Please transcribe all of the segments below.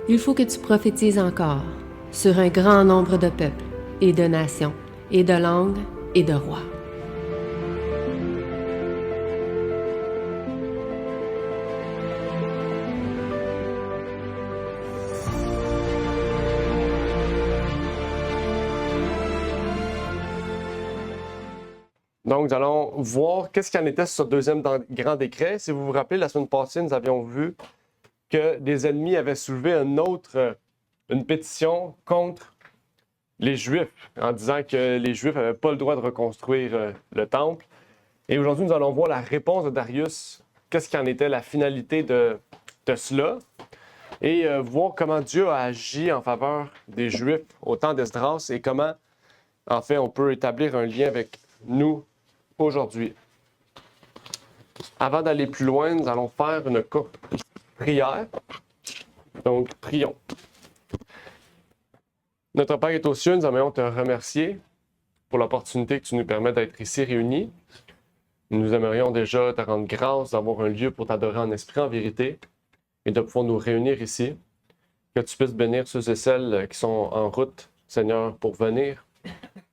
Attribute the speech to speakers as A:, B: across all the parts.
A: Il faut que tu prophétises encore sur un grand nombre de peuples et de nations et de langues et de rois.
B: Donc, nous allons voir qu'est-ce qu'il en était sur ce deuxième grand décret. Si vous vous rappelez, la semaine passée, nous avions vu que des ennemis avaient soulevé une pétition contre les Juifs, en disant que les Juifs n'avaient pas le droit de reconstruire le temple. Et aujourd'hui, nous allons voir la réponse de Darius, qu'est-ce qu'il en était, la finalité de cela, et voir comment Dieu a agi en faveur des Juifs au temps d'Esdras et comment, en fait, on peut établir un lien avec nous aujourd'hui. Avant d'aller plus loin, nous allons faire une courte prière. Donc, prions. Notre Père est aux cieux, nous aimerions te remercier pour l'opportunité que tu nous permets d'être ici réunis. Nous aimerions déjà te rendre grâce d'avoir un lieu pour t'adorer en esprit, en vérité, et de pouvoir nous réunir ici. Que tu puisses bénir ceux et celles qui sont en route, Seigneur, pour venir.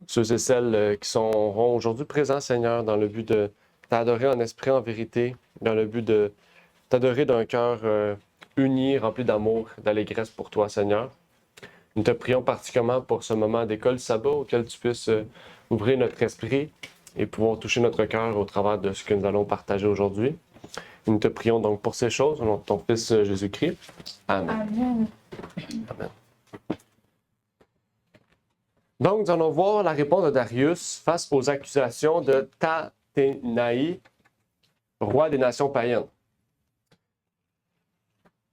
B: Ceux et celles qui seront aujourd'hui présents, Seigneur, dans le but de t'adorer en esprit, en vérité, dans le but de t'adorer d'un cœur uni, rempli d'amour, d'allégresse pour toi, Seigneur. Nous te prions particulièrement pour ce moment d'école sabbat auquel tu puisses ouvrir notre esprit et pouvoir toucher notre cœur au travers de ce que nous allons partager aujourd'hui. Nous te prions donc pour ces choses au nom de ton Fils Jésus-Christ. Amen.
C: Amen.
B: Amen. Donc, nous allons voir la réponse de Darius face aux accusations de Tathénaï, roi des nations païennes.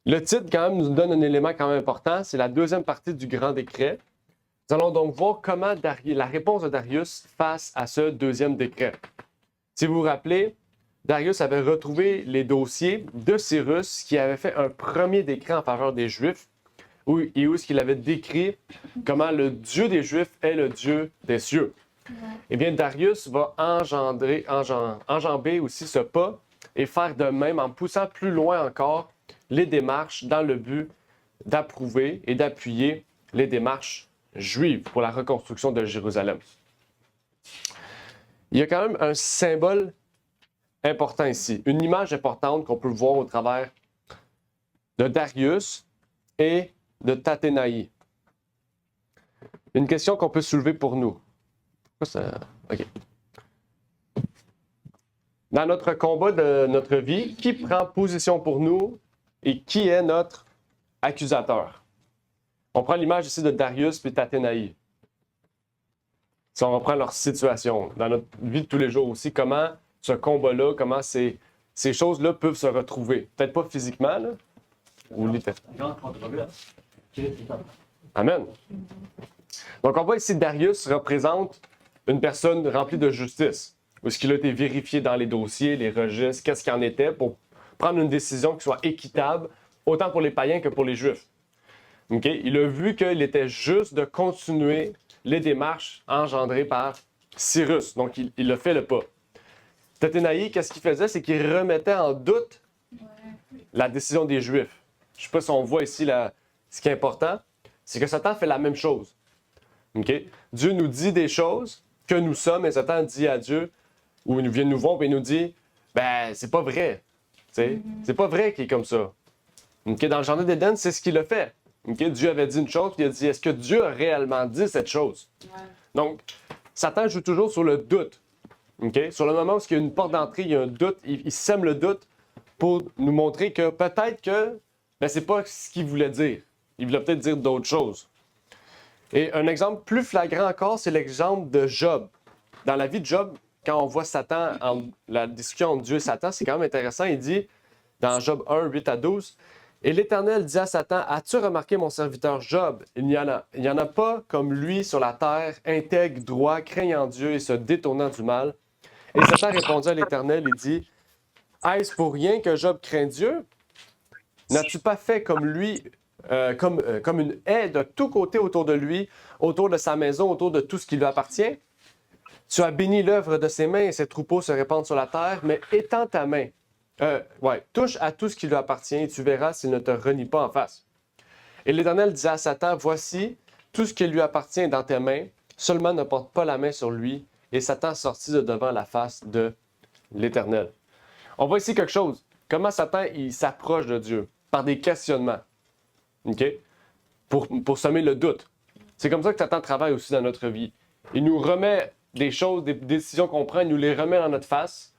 B: Le titre, quand même, nous donne un élément quand même important. C'est la deuxième partie du grand décret. Nous allons donc voir comment la réponse de Darius face à ce deuxième décret. Si vous vous rappelez, Darius avait retrouvé les dossiers de Cyrus qui avait fait un premier décret en faveur des Juifs où il avait décrit comment le Dieu des Juifs est le Dieu des cieux. Eh bien, Darius va enjamber aussi ce pas et faire de même en poussant plus loin encore les démarches dans le but d'approuver et d'appuyer les démarches juives pour la reconstruction de Jérusalem. Il y a quand même un symbole important ici, une image importante qu'on peut voir au travers de Darius et de Tathénaï. Une question qu'on peut soulever pour nous. Pourquoi ça... OK. Dans notre combat de notre vie, qui prend position pour nous et qui est notre accusateur? On prend l'image ici de Darius et Tathénaï. Si on reprend leur situation, dans notre vie de tous les jours aussi, comment ce combat-là, comment ces choses-là peuvent se retrouver. Peut-être pas physiquement, là, ou littéralement. Amen. Donc, on voit ici Darius représente une personne remplie de justice. Où est-ce qu'il a été vérifié dans les dossiers, les registres, qu'est-ce qu'il en était pour prendre une décision qui soit équitable, autant pour les païens que pour les Juifs. Okay? Il a vu qu'il était juste de continuer les démarches engendrées par Cyrus. Donc, il a fait le pas. Tathénaï, qu'est-ce qu'il faisait? C'est qu'il remettait en doute la décision des Juifs. Je ne sais pas si on voit ici ce qui est important, c'est que Satan fait la même chose. Okay? Dieu nous dit des choses que nous sommes, et Satan dit à Dieu, ou il vient nous voir et il nous dit, ben, c'est pas vrai. C'est pas vrai qu'il est comme ça. Okay? Dans le jardin d'Éden, c'est ce qu'il a fait. Okay? Dieu avait dit une chose, puis il a dit, est-ce que Dieu a réellement dit cette chose? Ouais. Donc, Satan joue toujours sur le doute. Okay? Sur le moment où il y a une porte d'entrée, il y a un doute, il sème le doute pour nous montrer que peut-être que ben, c'est pas ce qu'il voulait dire. Il voulait peut-être dire d'autres choses. Et un exemple plus flagrant encore, c'est l'exemple de Job. Dans la vie de Job, quand on voit Satan, la discussion entre Dieu et Satan, c'est quand même intéressant. Il dit, dans Job 1, 8 à 12, « Et l'Éternel dit à Satan, as-tu remarqué mon serviteur Job? Il n'y en a pas comme lui sur la terre, intègre, droit, craignant Dieu et se détournant du mal. Et Satan répondit à l'Éternel et dit, est-ce pour rien que Job craint Dieu? N'as-tu pas fait comme lui, comme une haie de tous côtés autour de lui, autour de sa maison, autour de tout ce qui lui appartient? Tu as béni l'œuvre de ses mains et ses troupeaux se répandent sur la terre, mais étends ta main. Touche à tout ce qui lui appartient et tu verras s'il ne te renie pas en face. Et l'Éternel disait à Satan, voici, tout ce qui lui appartient est dans tes mains, seulement ne porte pas la main sur lui. Et Satan sortit de devant la face de l'Éternel. On voit ici quelque chose. Comment Satan il s'approche de Dieu? Par des questionnements. OK? Pour semer le doute. C'est comme ça que Satan travaille aussi dans notre vie. Il nous remet des choses, des décisions qu'on prend, il nous les remet dans notre face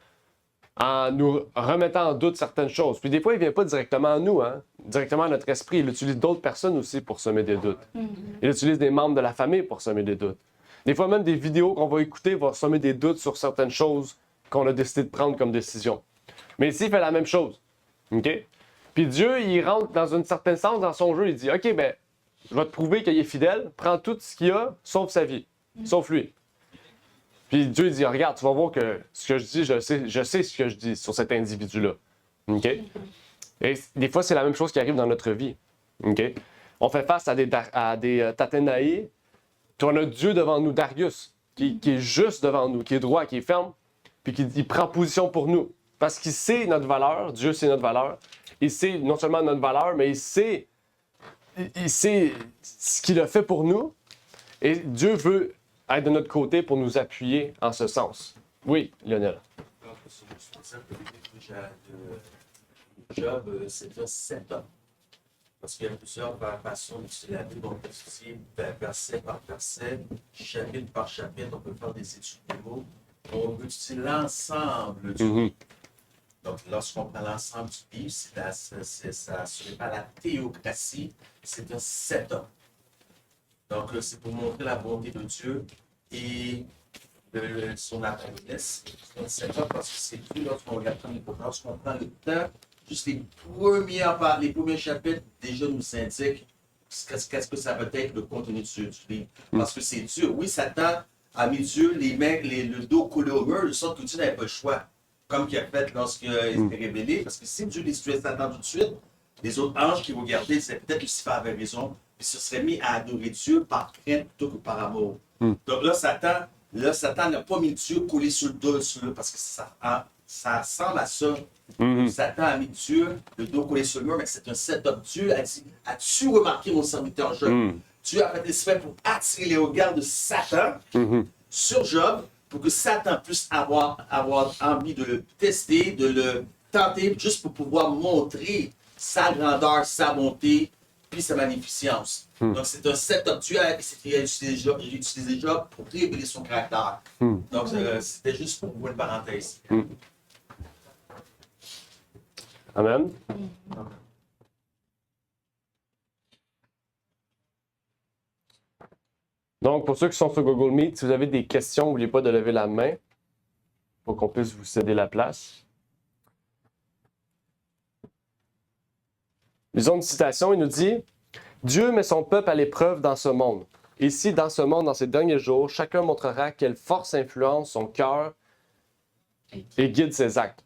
B: en nous remettant en doute certaines choses. Puis des fois, il ne vient pas directement à nous, hein? Directement à notre esprit. Il utilise d'autres personnes aussi pour semer des doutes. Il utilise des membres de la famille pour semer des doutes. Des fois, même des vidéos qu'on va écouter vont semer des doutes sur certaines choses qu'on a décidé de prendre comme décision. Mais ici, il fait la même chose. OK? Puis Dieu, il rentre dans une certaine sens dans son jeu. Il dit, OK, ben, je vais te prouver qu'il est fidèle. Prends tout ce qu'il a, sauf sa vie. Sauf lui. Puis Dieu il dit, regarde, tu vas voir que ce que je dis, je sais ce que je dis sur cet individu-là. OK? Et des fois, c'est la même chose qui arrive dans notre vie. OK? On fait face à des Tathénaïs. Puis on a Dieu devant nous, Darius, qui est juste devant nous, qui est droit, qui est ferme, puis il prend position pour nous. Parce qu'il sait notre valeur, Dieu sait notre valeur. Il sait non seulement notre valeur, mais il sait ce qu'il a fait pour nous. Et Dieu veut être de notre côté pour nous appuyer en ce sens. Oui, Lionel.
C: Donc, c'est pour ça que le livre de Job, c'est un 7 ans. Parce qu'il y a plusieurs façons d'utiliser la Bible. On peut étudier verset par verset, chapitre par chapitre. On peut faire des études de mots. On peut utiliser l'ensemble du livre. Donc, lorsqu'on prend l'ensemble du livre, ça ce n'est pas la théocratie, c'est un 7 ans. Donc, c'est pour montrer la bonté de Dieu et son appréciation. C'est un 7 ans parce que c'est Dieu lorsqu'on prend le temps. Juste les premiers chapitres déjà nous indiquent qu'est-ce que ça peut être le contenu du livre. Parce que c'est Dieu. Oui, Satan a mis Dieu le dos collé au mur, de sorte que Dieu n'avait pas le choix. Comme il a fait lorsqu'il s'est révélé. Parce que si Dieu détruisait Satan tout de suite, les autres anges qui regardaient, c'est peut-être Lucifer avait raison, puis se serait mis à adorer Dieu par crainte plutôt que par amour. Donc là, Satan n'a pas mis Dieu collé sur le dos, parce que ça ressemble à ça. Satan a mis Dieu le dos collé sur le mur, mais c'est un setup. Dieu a dit, as-tu remarqué mon serviteur Job? Dieu a fait exprès pour attirer les regards de Satan sur Job, pour que Satan puisse avoir envie de le tester, de le tenter, juste pour pouvoir montrer sa grandeur, sa bonté, puis sa magnificence. Donc c'est un setup. Dieu a utilisé Job pour révéler son caractère. Donc c'était juste pour vous une parenthèse.
B: Amen. Donc, pour ceux qui sont sur Google Meet, si vous avez des questions, n'oubliez pas de lever la main pour qu'on puisse vous céder la place. Lisons une citation, il nous dit « Dieu met son peuple à l'épreuve dans ce monde. Ici, dans ce monde, dans ces derniers jours, chacun montrera quelle force influence son cœur et guide ses actes.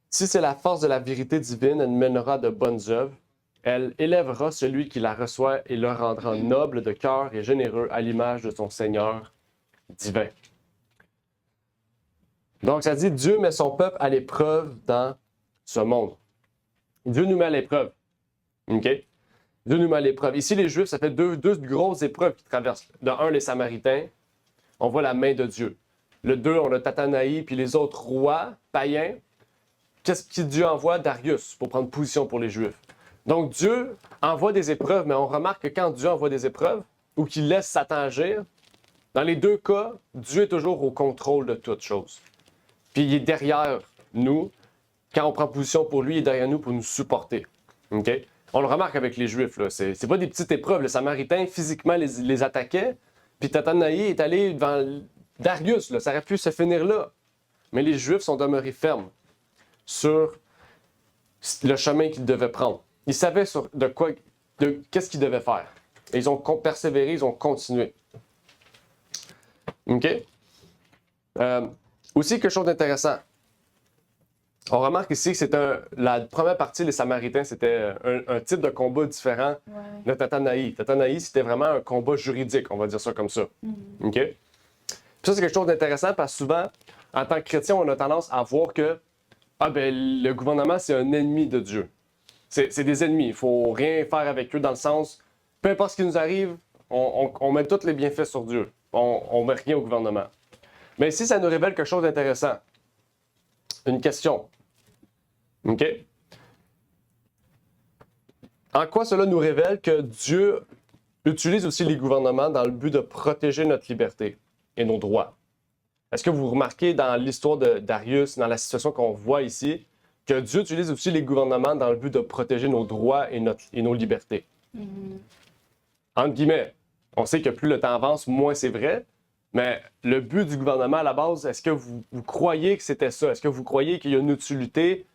B: Si c'est la force de la vérité divine, elle mènera de bonnes œuvres. Elle élèvera celui qui la reçoit et le rendra noble de cœur et généreux à l'image de son Seigneur divin. » Donc, ça dit, Dieu met son peuple à l'épreuve dans ce monde. Dieu nous met à l'épreuve. OK? Dieu nous met à l'épreuve. Ici, les Juifs, ça fait deux grosses épreuves qui traversent. De un, les Samaritains, on voit la main de Dieu. Le 2, on a Tathénaïs, puis les autres rois païens. Qu'est-ce que Dieu envoie? Darius, pour prendre position pour les Juifs. Donc, Dieu envoie des épreuves, mais on remarque que quand Dieu envoie des épreuves, ou qu'il laisse Satan agir, dans les deux cas, Dieu est toujours au contrôle de toutes choses. Puis il est derrière nous. Quand on prend position pour lui, il est derrière nous pour nous supporter. OK? On le remarque avec les Juifs. Là. C'est pas des petites épreuves. Les Samaritains, physiquement, les attaquaient. Puis Tathénaïs est allé devant Darius. Là. Ça aurait pu se finir là. Mais les Juifs sont demeurés fermes sur le chemin qu'ils devaient prendre. Ils savaient qu'est-ce qu'ils devaient faire. Et ils ont persévéré, ils ont continué. OK? Aussi, quelque chose d'intéressant. On remarque ici que la première partie, les Samaritains, c'était un type de combat différent de Tathénaïs. Tathénaïs, c'était vraiment un combat juridique, on va dire ça comme ça. OK? Puis ça, c'est quelque chose d'intéressant parce que souvent, en tant que chrétien, on a tendance à voir que le gouvernement, c'est un ennemi de Dieu. C'est des ennemis. Il ne faut rien faire avec eux dans le sens, peu importe ce qui nous arrive, on met tous les bienfaits sur Dieu. On ne met rien au gouvernement. Mais ici, ça nous révèle quelque chose d'intéressant. Une question. OK? En quoi cela nous révèle que Dieu utilise aussi les gouvernements dans le but de protéger notre liberté et nos droits? Est-ce que vous remarquez dans l'histoire de Darius, dans la situation qu'on voit ici, que Dieu utilise aussi les gouvernements dans le but de protéger nos droits et nos libertés? Entre guillemets, on sait que plus le temps avance, moins c'est vrai, mais le but du gouvernement à la base, est-ce que vous croyez que c'était ça? Est-ce que vous croyez qu'il y a une utilité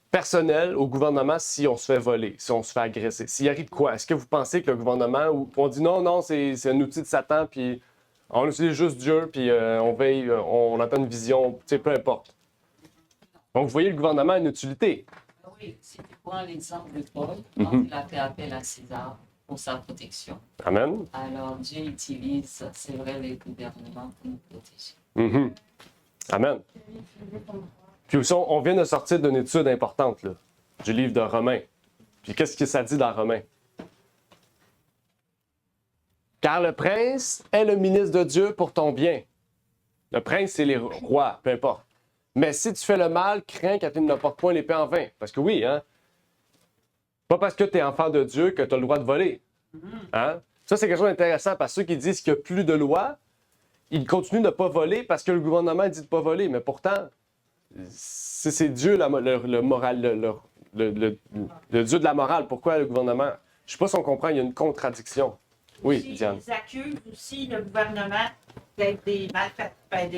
B: personnelle au gouvernement si on se fait voler, si on se fait agresser? S'il arrive quoi? Est-ce que vous pensez que le gouvernement, ou on dit non, c'est un outil de Satan, puis on utilise juste Dieu, puis on veille, on attend une vision, tu sais, peu importe. Donc, vous voyez le gouvernement a une utilité.
D: Oui, si tu prends l'exemple de Paul, quand il a fait appel à César pour sa protection,
B: Amen.
D: alors Dieu utilise, c'est vrai, les gouvernements pour nous protéger.
B: Mhm. Amen. Puis aussi, on vient de sortir d'une étude importante, là, du livre de Romains. Puis qu'est-ce que ça dit dans Romains? Car le prince est le ministre de Dieu pour ton bien. Le prince, c'est les rois, peu importe. Mais si tu fais le mal, crains qu'elle ne porte point l'épée en vain. Parce que oui, hein? Pas parce que tu es enfant de Dieu que tu as le droit de voler. Hein? Ça, c'est quelque chose d'intéressant parce que ceux qui disent qu'il n'y a plus de loi, ils continuent de ne pas voler parce que le gouvernement dit de ne pas voler. Mais pourtant, c'est Dieu le moral, le Dieu de la morale. Pourquoi le gouvernement? Je ne sais pas si on comprend, il y a une contradiction. Oui, Diane.
E: Ils accusent aussi le gouvernement d'être des malfaiteurs,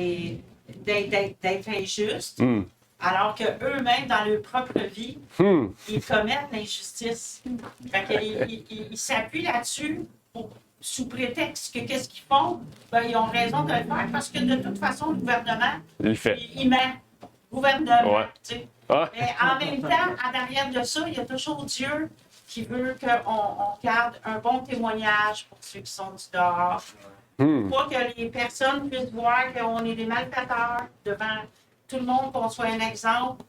E: d'être injustes, alors qu'eux-mêmes, dans leur propre vie, ils commettent l'injustice. Fait qu'ils s'appuient là-dessus sous prétexte que qu'est-ce qu'ils font? Ben, ils ont raison de le faire parce que de toute façon, le gouvernement,
B: Il le fait.
E: il met gouvernement.
B: Ouais.
E: Tu sais.
B: Ah.
E: Mais en même temps, en arrière de ça, il y a toujours Dieu qui veut qu'on garde un bon témoignage pour ceux qui sont du dehors. Pas que les personnes puissent voir qu'on est des malfaiteurs devant tout le monde, qu'on soit un exemple,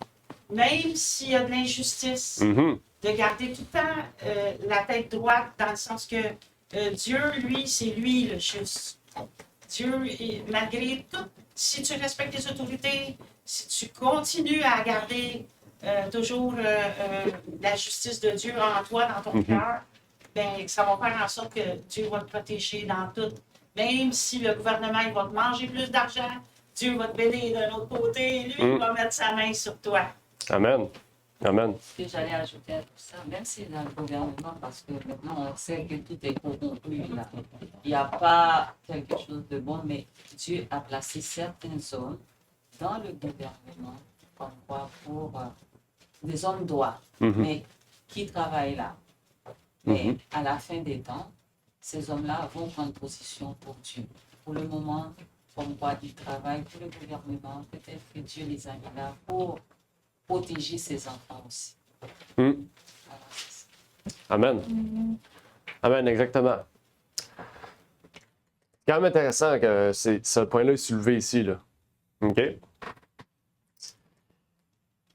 E: même s'il y a de l'injustice, de garder tout le temps la tête droite, dans le sens que Dieu, lui, c'est lui le juste. Dieu, malgré tout, si tu respectes les autorités, si tu continues à garder toujours la justice de Dieu en toi, dans ton cœur, ben, ça va faire en sorte que Dieu va te protéger dans tout. Même si le gouvernement il va te manger plus d'argent, Dieu va te bénir d'un autre côté, lui, il va mettre sa main sur toi.
B: Amen. Amen.
D: Ce que j'allais ajouter à tout ça, même si dans le gouvernement, parce que maintenant on sait que tout est corrompu, là. Il n'y a pas quelque chose de bon, mais Dieu a placé certaines hommes dans le gouvernement, comme quoi pour des hommes droits, mais qui travaillent là. Mais à la fin des temps, ces hommes-là vont prendre position pour Dieu. Pour le moment, comme quoi ils travaillent pour le gouvernement, peut-être que Dieu les a mis là pour protéger ses enfants aussi.
B: Voilà, Amen. Amen, exactement. C'est quand même intéressant que ce point-là est soulevé ici. Là. OK?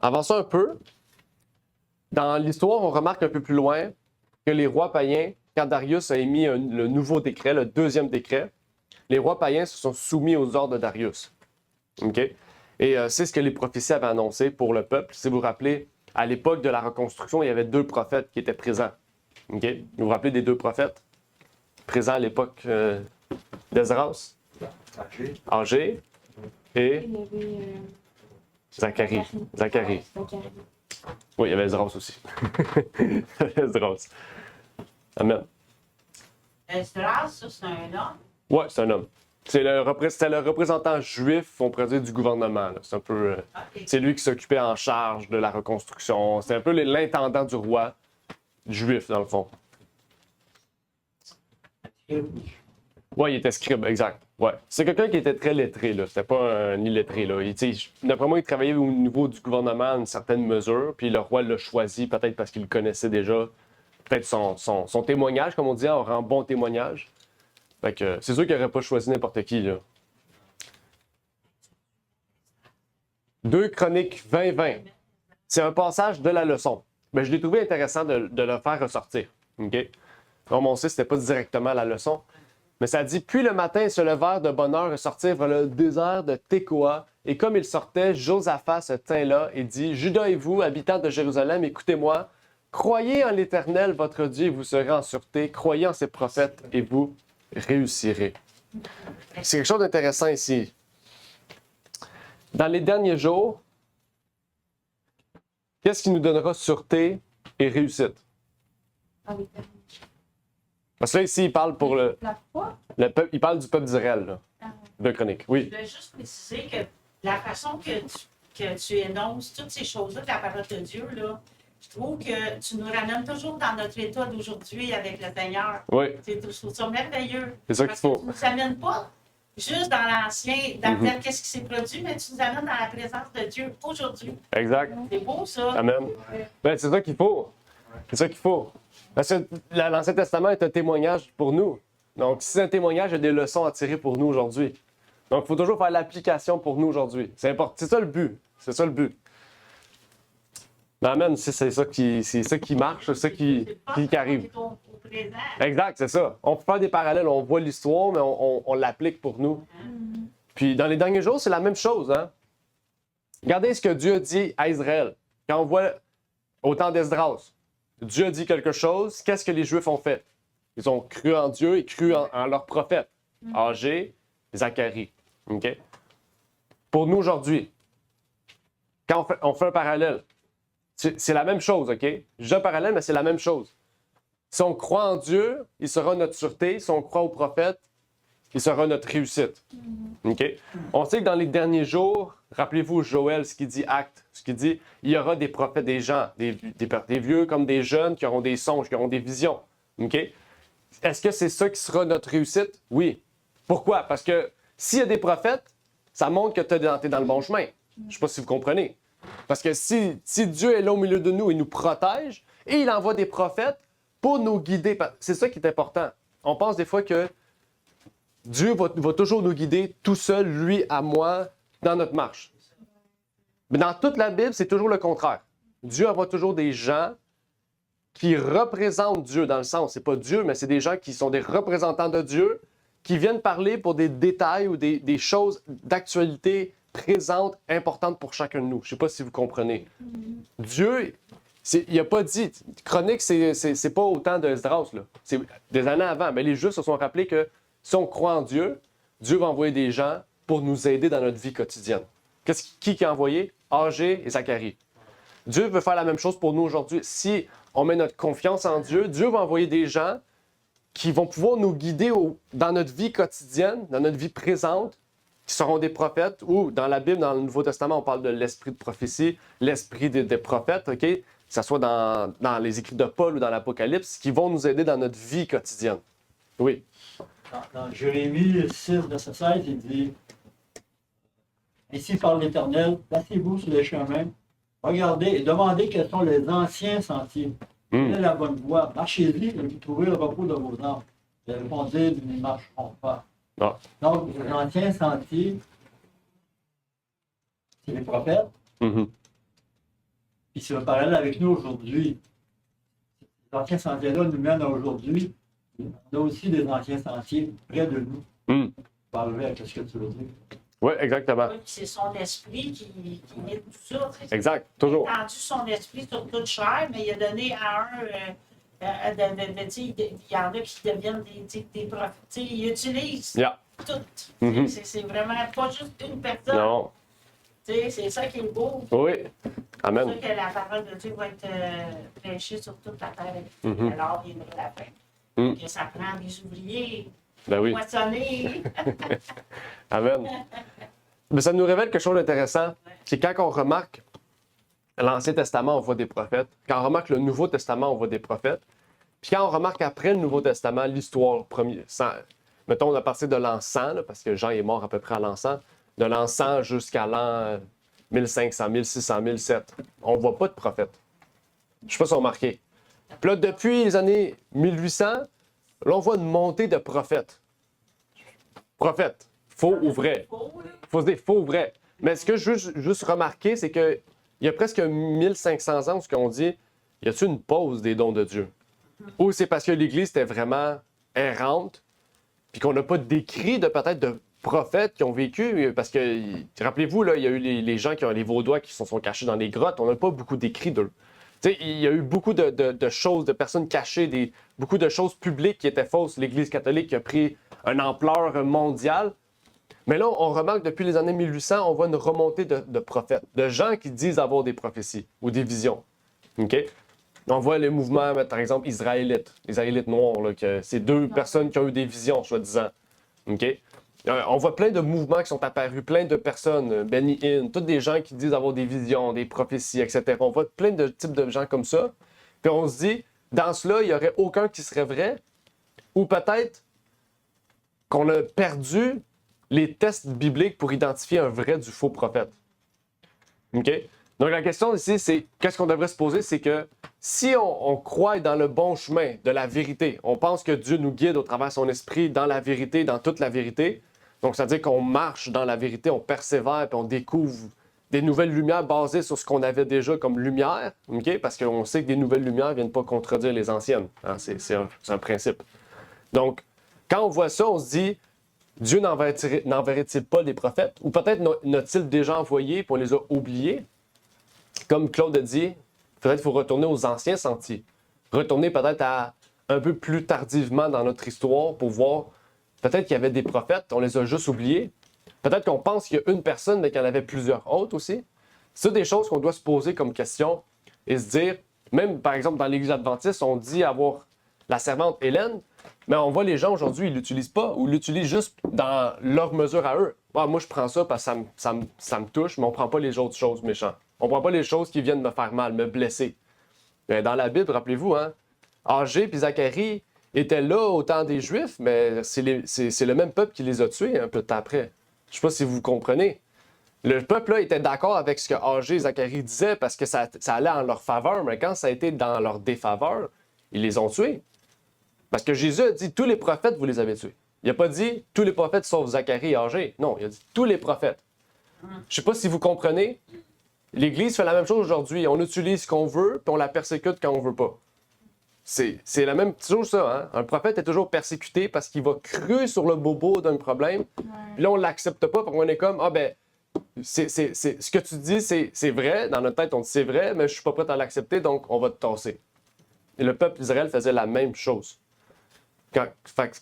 B: Avançons un peu. Dans l'histoire, on remarque un peu plus loin que les rois païens, quand Darius a émis le nouveau décret, le deuxième décret, les rois païens se sont soumis aux ordres de Darius. OK? Et c'est ce que les prophéties avaient annoncé pour le peuple. Si vous vous rappelez, à l'époque de la reconstruction, il y avait 2 prophètes qui étaient présents. OK? Vous vous rappelez des 2 prophètes présents à l'époque d'Esdras? Agé et Zacharie. Zacharie. Oui, il y avait Esdras aussi. Esdras. Amen.
E: Esdras, ça, c'est un homme.
B: Oui, c'est un homme. C'était le représentant juif, on pourrait dire, du gouvernement. Là. C'est un peu.
E: Okay.
B: C'est lui qui s'occupait en charge de la reconstruction. C'était un peu l'intendant du roi juif, dans le fond. Oui, il était scribe, exact. Ouais. C'est quelqu'un qui était très lettré, là. C'était pas un illettré, là. D'après moi, il travaillait au niveau du gouvernement à une certaine mesure, puis le roi l'a choisi, peut-être parce qu'il le connaissait déjà. Peut-être son témoignage, comme on dit, on rend bon témoignage. Fait que c'est sûr qu'il n'aurait pas choisi n'importe qui, là. 2 Chroniques 20-20. C'est un passage de la leçon. Mais je l'ai trouvé intéressant de le faire ressortir. OK? Comme on sait, c'était pas directement la leçon. Mais ça dit, puis le matin, ils se levèrent de bonne heure et sortirent vers le désert de Tékoa. Et comme ils sortaient, Josaphat se tint là et dit, Judas et vous, habitants de Jérusalem, écoutez-moi, croyez en l'Éternel, votre Dieu, et vous serez en sûreté. Croyez en ses prophètes et vous réussirez. C'est quelque chose d'intéressant ici. Dans les derniers jours, qu'est-ce qui nous donnera sûreté et réussite? Parce que là, ici, il parle pour le peuple, il parle du peuple d'Israël, là, de Chronique. Oui.
E: Je voulais juste préciser que la façon que tu énonces toutes ces choses-là de la parole de Dieu, là, je trouve que tu nous ramènes toujours dans notre état d'aujourd'hui avec le Seigneur.
B: Oui.
E: Je trouve ça merveilleux.
B: C'est ça qu'il faut.
E: Tu ne nous amènes pas juste dans l'ancien, dans qu'est-ce qui s'est produit, mais tu nous amènes dans la présence de Dieu aujourd'hui.
B: Exact.
E: C'est beau, ça.
B: Amen. Ben, c'est ça qu'il faut. C'est ça qu'il faut. Parce que l'Ancien Testament est un témoignage pour nous. Donc, si c'est un témoignage, il y a des leçons à tirer pour nous aujourd'hui. Donc, il faut toujours faire l'application pour nous aujourd'hui. C'est important. C'est ça le but. C'est ça le but. Mais amen, c'est ça qui marche, c'est ça qui arrive.
E: Au présent.
B: Exact, c'est ça. On peut faire des parallèles, on voit l'histoire, mais on l'applique pour nous. Puis dans les derniers jours, c'est la même chose. Hein? Regardez ce que Dieu a dit à Israël. Quand on voit au temps d'Esdras, Dieu a dit quelque chose, qu'est-ce que les Juifs ont fait? Ils ont cru en Dieu et cru en leurs prophètes. Agé, Zacharie. OK? Pour nous aujourd'hui, quand on fait un parallèle, c'est la même chose, OK? Je dis un parallèle, mais c'est la même chose. Si on croit en Dieu, il sera notre sûreté. Si on croit au prophète, il sera notre réussite. OK? On sait que dans les derniers jours, rappelez-vous Joël, ce qu'il dit, Acte, ce qu'il dit, il y aura des prophètes, des gens, des vieux comme des jeunes qui auront des songes, qui auront des visions. OK? Est-ce que c'est ça qui sera notre réussite? Oui. Pourquoi? Parce que s'il y a des prophètes, ça montre que tu es dans le bon chemin. Je ne sais pas si vous comprenez. Parce que si Dieu est là au milieu de nous, il nous protège et il envoie des prophètes pour nous guider. C'est ça qui est important. On pense des fois que Dieu va toujours nous guider tout seul, lui à moi, dans notre marche. Mais dans toute la Bible, c'est toujours le contraire. Dieu envoie toujours des gens qui représentent Dieu, dans le sens, c'est pas Dieu, mais c'est des gens qui sont des représentants de Dieu, qui viennent parler pour des détails ou des choses d'actualité présentes, importantes pour chacun de nous. Je sais pas si vous comprenez. Dieu, il n'a pas dit... Chronique, c'est pas autant de Esdras, là. C'est des années avant. Mais les Juifs se sont rappelés que si on croit en Dieu, Dieu va envoyer des gens pour nous aider dans notre vie quotidienne. Qui a envoyé? Agé et Zacharie. Dieu veut faire la même chose pour nous aujourd'hui. Si on met notre confiance en Dieu, Dieu va envoyer des gens qui vont pouvoir nous guider dans notre vie quotidienne, dans notre vie présente, qui seront des prophètes, ou dans la Bible, dans le Nouveau Testament, on parle de l'esprit de prophétie, l'esprit des prophètes, OK? Que ce soit dans les écrits de Paul ou dans l'Apocalypse, qui vont nous aider dans notre vie quotidienne. Oui.
F: Dans Jérémie 6, verset 16, il dit « Ainsi parle l'Éternel, placez-vous sur les chemins, regardez et demandez quels sont les anciens sentiers. Quelle est la bonne voie? Marchez-y et vous trouverez le repos de vos âmes. Ils répondirent, nous n'y marcherons pas.
B: Ah. »
F: Donc, les anciens sentiers, c'est les prophètes.
B: Mm-hmm.
F: Puis c'est un parallèle avec nous aujourd'hui. Ces anciens sentiers-là nous mènent à aujourd'hui. On a aussi des anciens sentiers près de nous.
B: Mm.
F: Pour arriver à ce que tu veux dire.
B: Oui, exactement.
E: Oui, c'est son esprit qui met tout ça. Tu sais.
B: Exact, toujours.
E: Il a tendu son esprit sur toute chair, mais il a donné à il y en a qui deviennent des prophètes. Tu sais, il utilise
B: Yeah.
E: tout.
B: Mhm.
E: C'est vraiment pas juste une personne.
B: Non.
E: Tu sais, c'est ça qui est beau.
B: Oui.
E: C'est
B: Amen.
E: ça que la parole de Dieu va être prêchée sur toute la terre.
B: Mhm.
E: Alors viendra la fin.
B: Mm.
E: Que ça prend des ouvriers,
B: Ben oui.
E: moissonner.
B: Amen. Mais ça nous révèle quelque chose d'intéressant. C'est quand on remarque l'Ancien Testament, on voit des prophètes. Quand on remarque le Nouveau Testament, on voit des prophètes. Puis quand on remarque après le Nouveau Testament, l'histoire première, mettons à partir de l'an 100, là, parce que Jean est mort à peu près à l'an 100, de l'an 100 jusqu'à l'an 1500, 1600, 1007, on ne voit pas de prophètes. Je ne sais pas si on a remarqué. Puis là, depuis les années 1800, là, on voit une montée de prophètes. Prophètes, faux ou vrai. Il faut se dire faux ou vrai. Mais ce que je veux juste remarquer, c'est qu'il y a presque 1500 ans où on dit, y a-t-il une pause des dons de Dieu? ou c'est parce que l'Église était vraiment errante, puis qu'on n'a pas d'écrit de peut-être de prophètes qui ont vécu, parce que, rappelez-vous, là, il y a eu les gens qui ont les Vaudois qui se sont cachés dans les grottes, on n'a pas beaucoup d'écrits d'eux. Tu sais, il y a eu beaucoup de choses, de personnes cachées, beaucoup de choses publiques qui étaient fausses. L'Église catholique a pris une ampleur mondiale. Mais là, on remarque depuis les années 1800, on voit une remontée de prophètes, de gens qui disent avoir des prophéties ou des visions. OK? On voit les mouvements, par exemple, israélites, les israélites noirs, là, que c'est 2 personnes qui ont eu des visions, soi-disant. OK? On voit plein de mouvements qui sont apparus, plein de personnes, Benny Hinn, tous des gens qui disent avoir des visions, des prophéties, etc. On voit plein de types de gens comme ça. Puis on se dit, dans cela, il n'y aurait aucun qui serait vrai, ou peut-être qu'on a perdu les tests bibliques pour identifier un vrai du faux prophète. OK? Donc la question ici, c'est qu'est-ce qu'on devrait se poser, c'est que si on croit dans le bon chemin de la vérité, on pense que Dieu nous guide au travers de son esprit dans la vérité, dans toute la vérité, donc ça veut dire qu'on marche dans la vérité, on persévère, puis on découvre des nouvelles lumières basées sur ce qu'on avait déjà comme lumière, OK? Parce qu'on sait que des nouvelles lumières ne viennent pas contredire les anciennes. Hein? C'est un principe. Donc, quand on voit ça, on se dit, Dieu n'enverrait-il pas des prophètes? Ou peut-être n'a-t-il déjà envoyé et on les a oubliés? Comme Claude a dit, peut-être qu'il faut retourner aux anciens sentiers. Retourner peut-être à un peu plus tardivement dans notre histoire pour voir, peut-être qu'il y avait des prophètes, on les a juste oubliés. Peut-être qu'on pense qu'il y a une personne, mais qu'il y en avait plusieurs autres aussi. C'est des choses qu'on doit se poser comme question et se dire, même par exemple dans l'Église adventiste, on dit avoir la servante Hélène, mais on voit les gens aujourd'hui, ils ne l'utilisent pas ou l'utilisent juste dans leur mesure à eux. Ah, moi, je prends ça parce que ça me touche, mais on ne prend pas les autres choses méchantes. On ne prend pas les choses qui viennent me faire mal, me blesser. Mais dans la Bible, rappelez-vous, hein, Agé et Zacharie étaient là au temps des Juifs, mais c'est le même peuple qui les a tués un peu de temps après. Je ne sais pas si vous comprenez. Le peuple là était d'accord avec ce que Agé et Zacharie disaient parce que ça allait en leur faveur, mais quand ça a été dans leur défaveur, ils les ont tués. Parce que Jésus a dit, tous les prophètes, vous les avez tués. Il n'a pas dit, tous les prophètes sauf Zacharie et Agé. Non, il a dit, tous les prophètes. Je ne sais pas si vous comprenez. L'Église fait la même chose aujourd'hui. On utilise ce qu'on veut, puis on la persécute quand on ne veut pas. C'est la même toujours ça. Hein? Un prophète est toujours persécuté parce qu'il va cru sur le bobo d'un problème. Puis là, on ne l'accepte pas, parce qu'on est comme, ah ben, ce que tu dis, c'est vrai. Dans notre tête, on dit c'est vrai, mais je ne suis pas prêt à l'accepter, donc on va te tasser. Et le peuple d'Israël faisait la même chose.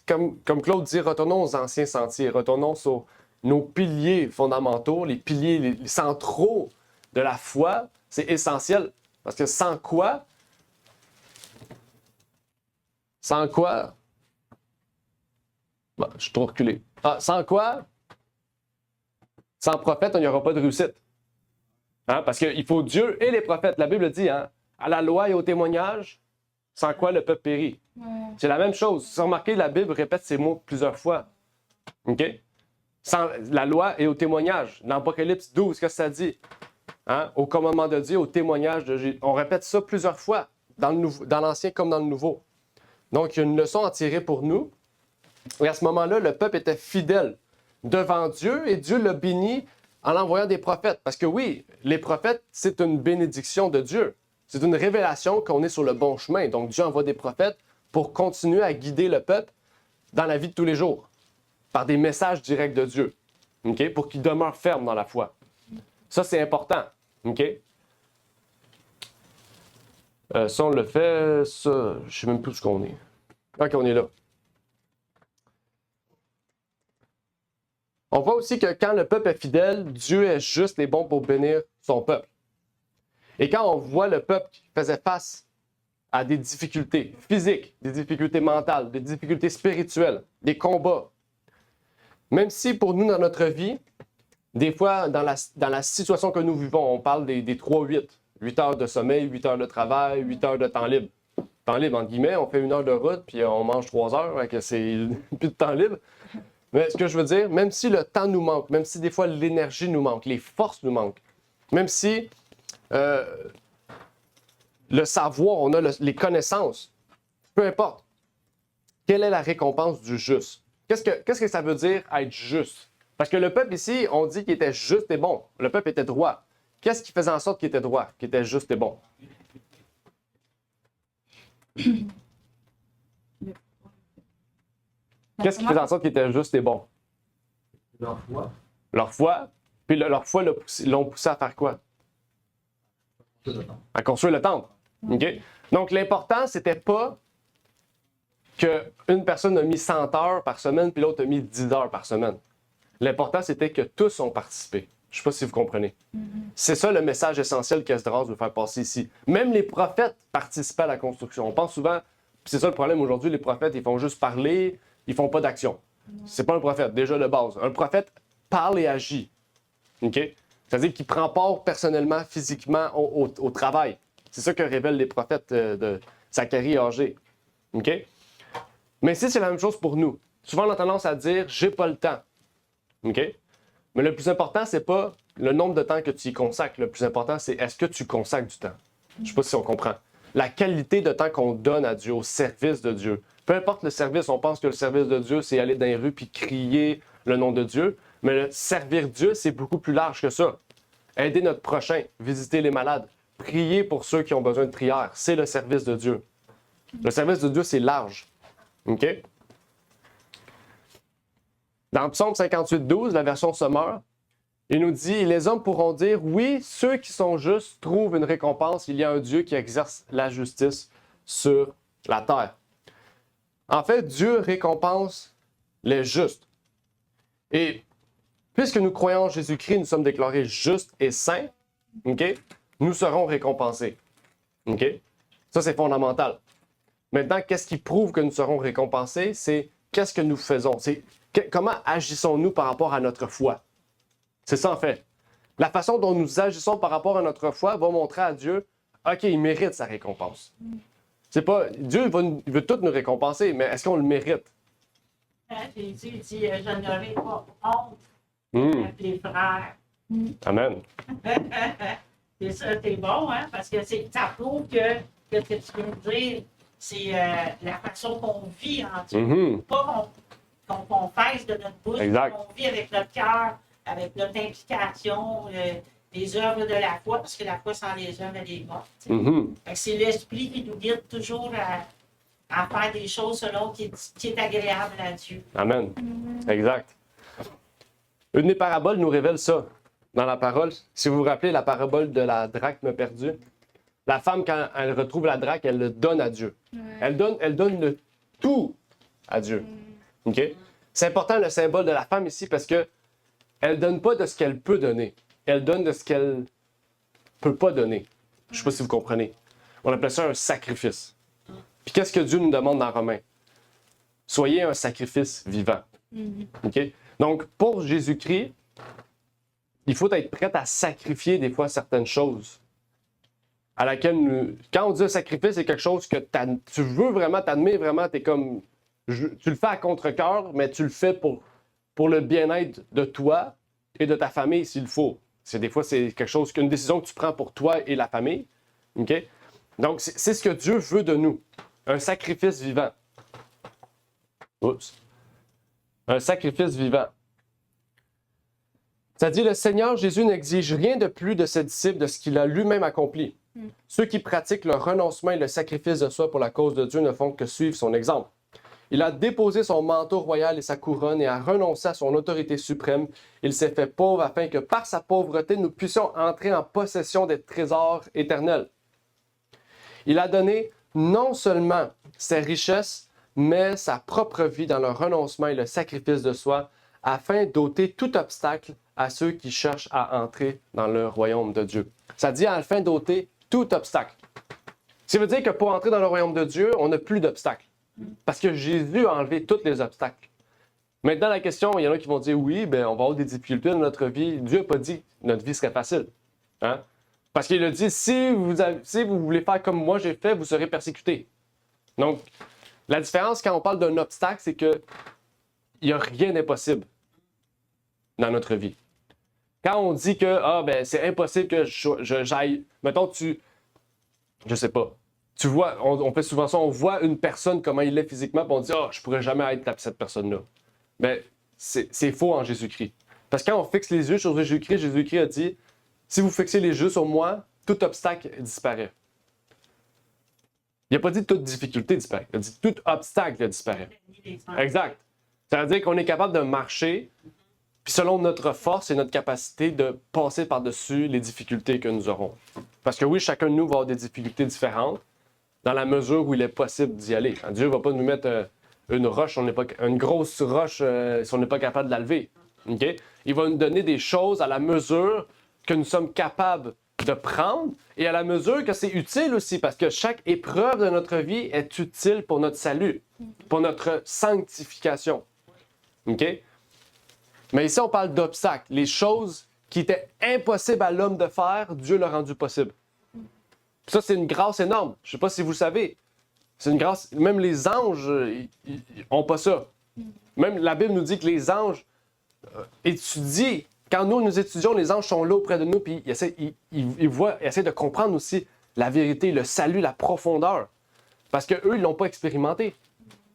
B: Comme Claude dit, retournons aux anciens sentiers, retournons sur nos piliers fondamentaux, les piliers les centraux de la foi, c'est essentiel. Parce que sans quoi, bon, je suis trop reculé. Sans prophète, il n'y aura pas de réussite. Hein? Parce qu'il faut Dieu et les prophètes. La Bible dit, hein, à la loi et au témoignage, sans quoi le peuple périt. Ouais. C'est la même chose. Si vous remarquez, la Bible répète ces mots plusieurs fois. OK? Sans la loi et au témoignage. Dans Apocalypse 12, qu'est-ce que ça dit? Hein? Au commandement de Dieu, au témoignage de Jésus. On répète ça plusieurs fois, dans l'Ancien comme dans le Nouveau. Donc, il y a une leçon à tirer pour nous. Et à ce moment-là, le peuple était fidèle devant Dieu et Dieu l'a béni en envoyant des prophètes. Parce que oui, les prophètes, c'est une bénédiction de Dieu. C'est une révélation qu'on est sur le bon chemin. Donc, Dieu envoie des prophètes pour continuer à guider le peuple dans la vie de tous les jours, par des messages directs de Dieu, okay? Pour qu'il demeure ferme dans la foi. Ça, c'est important. Okay? Ça, on le fait, ça, je ne sais même plus où qu'on est. OK, on est là. On voit aussi que quand le peuple est fidèle, Dieu est juste et bon pour bénir son peuple. Et quand on voit le peuple qui faisait face à des difficultés physiques, des difficultés mentales, des difficultés spirituelles, des combats, même si pour nous, dans notre vie, des fois, dans la situation que nous vivons, on parle des 3-8. 8 heures de sommeil, 8 heures de travail, 8 heures de temps libre. Temps libre, entre guillemets, on fait 1 heure de route, puis on mange 3 heures, donc c'est plus de temps libre. Mais ce que je veux dire, même si le temps nous manque, même si des fois l'énergie nous manque, les forces nous manquent, même si le savoir, on a les connaissances, peu importe, quelle est la récompense du juste? Qu'est-ce que ça veut dire être juste? Parce que le peuple ici, on dit qu'il était juste et bon. Le peuple était droit. Qu'est-ce qui faisait en sorte qu'il était droit, qu'il était juste et bon? Qu'est-ce qui faisait en sorte qu'ils étaient justes et bons?
F: Leur foi,
B: Leur foi. Puis leur foi l'ont poussé à faire quoi?
F: tout le temps.
B: À construire le temple. OK? Donc, l'important, c'était pas qu'une personne a mis 100 heures par semaine, puis l'autre a mis 10 heures par semaine. L'important, c'était que tous ont participé. Je ne sais pas si vous comprenez. C'est ça le message essentiel qu'Esdras veut faire passer ici. Même les prophètes participaient à la construction. On pense souvent, puis c'est ça le problème aujourd'hui, les prophètes, ils font juste parler, ils font pas d'action. C'est pas un prophète, déjà de base. Un prophète parle et agit. OK? C'est-à-dire qu'il prend part personnellement, physiquement au travail. C'est ça que révèlent les prophètes de Zacharie et Agé. OK? Mais ici, c'est la même chose pour nous. Souvent, on a tendance à dire « j'ai pas le temps ». OK? Mais le plus important, c'est pas le nombre de temps que tu y consacres. Le plus important, c'est est-ce que tu consacres du temps? Je sais pas si on comprend. La qualité de temps qu'on donne à Dieu, au service de Dieu. Peu importe le service, on pense que le service de Dieu, c'est aller dans les rues puis crier le nom de Dieu. Mais le servir Dieu, c'est beaucoup plus large que ça. Aider notre prochain, visiter les malades, prier pour ceux qui ont besoin de prière, c'est le service de Dieu. Le service de Dieu, c'est large. OK? Dans Psaume 58, 12, la version Sommeur, il nous dit « Les hommes pourront dire, oui, ceux qui sont justes trouvent une récompense. Il y a un Dieu qui exerce la justice sur la terre. » En fait, Dieu récompense les justes. Et puisque nous croyons en Jésus-Christ, nous sommes déclarés justes et saints, OK? Nous serons récompensés. OK? Ça, c'est fondamental. Maintenant, qu'est-ce qui prouve que nous serons récompensés? C'est qu'est-ce que nous faisons? C'est comment agissons-nous par rapport à notre foi? C'est ça, en fait. La façon dont nous agissons par rapport à notre foi va montrer à Dieu, OK, il mérite sa récompense. C'est pas, Dieu il veut tout nous récompenser, mais est-ce qu'on le mérite?
E: Jésus dit, je n'aurai pas honte
B: Mm.
E: d'appeler frère.
B: Amen.
E: C'est ça, c'est bon, hein? Parce que ça prouve que ce que tu viens de dire, c'est la façon qu'on vit en Dieu.
B: Mhm.
E: Pas qu'on confesse de notre bouche,
B: Exact.
E: qu'on vit avec notre cœur, avec notre implication, les œuvres de la foi, parce que la foi sans les œuvres, elle est morte. Tu sais.
B: Mhm.
E: Fait que c'est l'Esprit qui nous guide toujours à faire des choses selon qui est agréable à Dieu.
B: Amen. Exact. Une des paraboles nous révèle ça dans la parole. Si vous vous rappelez la parabole de la drachme perdue, la femme, quand elle retrouve la drachme, elle le donne à Dieu. Elle donne le tout à Dieu. OK? C'est important le symbole de la femme ici parce que elle donne pas de ce qu'elle peut donner. Elle donne de ce qu'elle peut pas donner. Je sais pas si vous comprenez. On appelle ça un sacrifice. Puis qu'est-ce que Dieu nous demande dans Romains? Soyez un sacrifice vivant. OK? Donc, pour Jésus-Christ, il faut être prêt à sacrifier des fois certaines choses. À laquelle quand on dit un sacrifice, c'est quelque chose que tu veux vraiment, t'admires vraiment, tu le fais à contre-cœur, mais tu le fais pour le bien-être de toi et de ta famille s'il faut. Des fois, c'est quelque chose, une décision que tu prends pour toi et la famille. OK? Donc, c'est ce que Dieu veut de nous. Un sacrifice vivant. Oups. Un sacrifice vivant. Ça dit, le Seigneur Jésus n'exige rien de plus de ses disciples de ce qu'il a lui-même accompli. Ceux qui pratiquent le renoncement et le sacrifice de soi pour la cause de Dieu ne font que suivre son exemple. Il a déposé son manteau royal et sa couronne et a renoncé à son autorité suprême. Il s'est fait pauvre afin que par sa pauvreté, nous puissions entrer en possession des trésors éternels. Il a donné non seulement ses richesses, mais sa propre vie dans le renoncement et le sacrifice de soi, afin d'ôter tout obstacle à ceux qui cherchent à entrer dans le royaume de Dieu. Ça dit afin d'ôter tout obstacle. Ça veut dire que pour entrer dans le royaume de Dieu, on n'a plus d'obstacles. Parce que Jésus a enlevé tous les obstacles. Maintenant, la question, il y en a qui vont dire, oui, ben, on va avoir des difficultés dans notre vie. Dieu n'a pas dit que notre vie serait facile. Hein? Parce qu'il a dit, si vous voulez faire comme moi j'ai fait, vous serez persécutés. Donc, la différence quand on parle d'un obstacle, c'est que il n'y a rien d'impossible dans notre vie. Quand on dit que c'est impossible que j'aille, mettons je sais pas, tu vois, on fait souvent ça, on voit une personne comment il est physiquement, puis on dit je pourrais jamais être cette personne-là. Mais c'est faux en Jésus-Christ. Parce que quand on fixe les yeux sur Jésus-Christ, Jésus-Christ a dit, si vous fixez les yeux sur moi, tout obstacle disparaît. Il n'a pas dit toute difficulté disparaît. Il a dit tout obstacle disparaît. Exact. Ça veut dire qu'on est capable de marcher, puis selon notre force et notre capacité de passer par-dessus les difficultés que nous aurons. Parce que oui, chacun de nous va avoir des difficultés différentes, dans la mesure où il est possible d'y aller. Dieu ne va pas nous mettre une roche, une grosse roche si on n'est pas capable de la lever. Okay? Il va nous donner des choses à la mesure que nous sommes capables de prendre et à la mesure que c'est utile aussi, parce que chaque épreuve de notre vie est utile pour notre salut, pour notre sanctification. OK? Mais ici, on parle d'obstacles. Les choses qui étaient impossibles à l'homme de faire, Dieu l'a rendu possible. Ça, c'est une grâce énorme. Je ne sais pas si vous le savez. C'est une grâce. Même les anges n'ont pas ça. Même la Bible nous dit que les anges étudient. Quand nous étudions, les anges sont là auprès de nous, puis ils essaient de comprendre aussi la vérité, le salut, la profondeur. Parce qu'eux, ils ne l'ont pas expérimenté.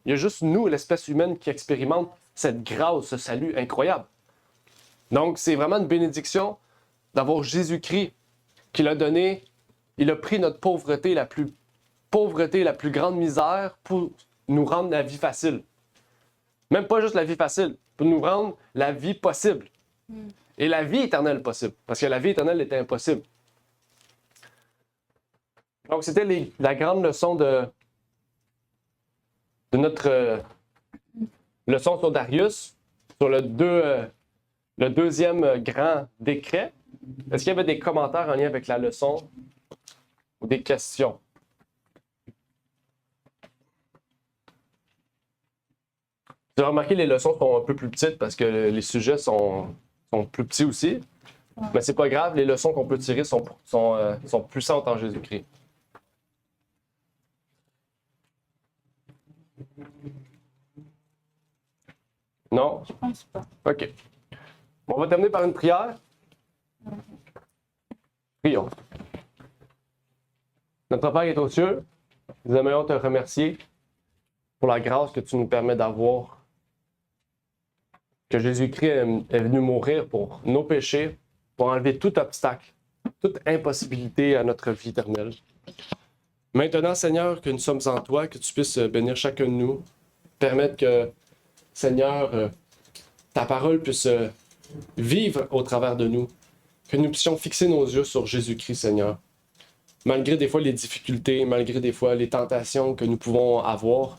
B: Il y a juste nous, l'espèce humaine, qui expérimente cette grâce, ce salut incroyable. Donc, c'est vraiment une bénédiction d'avoir Jésus-Christ qui l'a donné. Il a pris notre pauvreté, la plus grande misère pour nous rendre la vie facile. Même pas juste la vie facile, pour nous rendre la vie possible. Et la vie éternelle possible, parce que la vie éternelle était impossible. Donc, c'était la grande leçon de notre leçon sur Darius, sur le deuxième grand décret. Est-ce qu'il y avait des commentaires en lien avec la leçon ou des questions? Vous avez remarqué, les leçons sont un peu plus petites parce que les sujets sont plus petits aussi. Mais c'est pas grave, les leçons qu'on peut tirer sont puissantes en Jésus-Christ. Non?
E: Je pense pas.
B: OK. Bon, on va terminer par une prière. Prions. Notre Père qui est aux cieux, nous aimerions te remercier pour la grâce que tu nous permets d'avoir. Que Jésus-Christ est venu mourir pour nos péchés, pour enlever tout obstacle, toute impossibilité à notre vie éternelle. Maintenant, Seigneur, que nous sommes en toi, que tu puisses bénir chacun de nous, permettre que, Seigneur, ta parole puisse vivre au travers de nous, que nous puissions fixer nos yeux sur Jésus-Christ, Seigneur. Malgré des fois les difficultés, malgré des fois les tentations que nous pouvons avoir,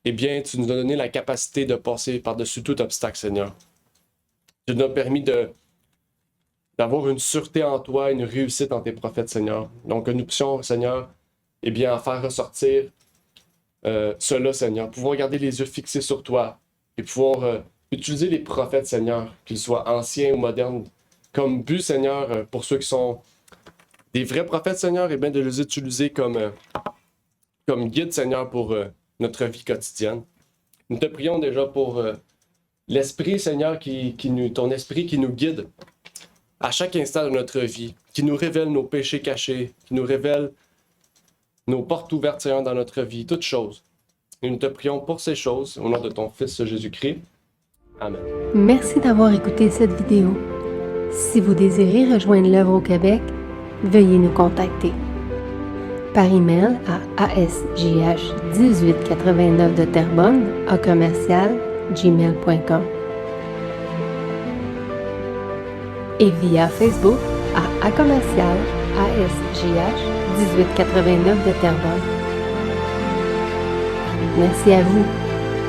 B: eh bien, tu nous as donné la capacité de passer par-dessus tout obstacle, Seigneur. Tu nous as permis d'avoir une sûreté en toi, une réussite en tes prophètes, Seigneur. Donc, que nous puissions, Seigneur, eh bien, en faire ressortir cela, Seigneur. Pouvoir garder les yeux fixés sur toi et pouvoir utiliser les prophètes, Seigneur, qu'ils soient anciens ou modernes, comme but, Seigneur, pour ceux qui sont des vrais prophètes, Seigneur, et bien de les utiliser comme guide, Seigneur, pour notre vie quotidienne. Nous te prions déjà pour l'Esprit, Seigneur, ton Esprit qui nous guide à chaque instant de notre vie, qui nous révèle nos péchés cachés, qui nous révèle nos portes ouvertes, Seigneur, dans notre vie, toutes choses. Et nous te prions pour ces choses, au nom de ton Fils Jésus-Christ. Amen.
A: Merci d'avoir écouté cette vidéo. Si vous désirez rejoindre l'œuvre au Québec, veuillez nous contacter par email à asjh1889 de Terrebonne @gmail.com et via Facebook à commercial asjh1889 de Terrebonne. Merci à vous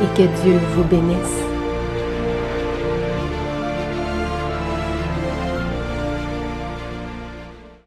A: et que Dieu vous bénisse.